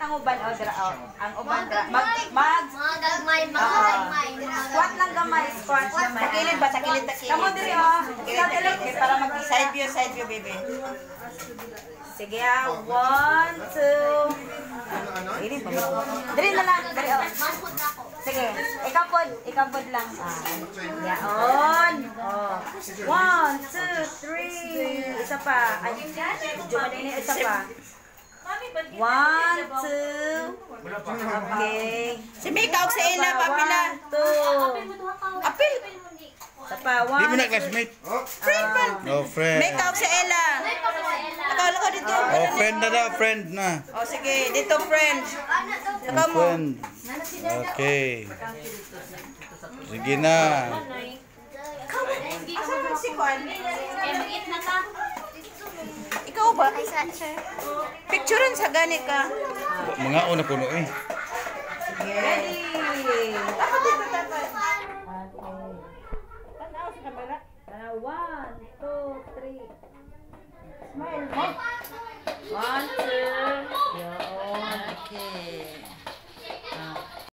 ng uban o dra o. Ang uban dra. Magagmay. Squat lang gamay, squat gamay. Takilid ba? Takilid. Kamu diri o. Okay, para mag-side view, baby. Sige ha. 1, 2. Diri na lang. Diri o. Sige. Ikaw pod lang. Yaon. Oh. 1, 2, 3. Isa pa. Ay, Jumadini, isa pa. 1, 2. Okay. Si Mika og sa ila, papila. 2. Apil. Isa pa. Di mo 1. na classmate? Friend pa. No, friend. Mika og sa ila. Lakaw dito. Oh, friend na daw, friend na. Oh, sige. Dito, friend. Lakaw mo. Friend. Okay. Sige na. Asa si Kwan? Mag-eat na ta. Ikaw ba? Ay, sir. Picturean sa gani ka. Mga una puno eh. Ready. Ako dito dapat. Tanaw sa kamera. 1, 2, 3. Smile mo. 1, 2. Yun. Okay.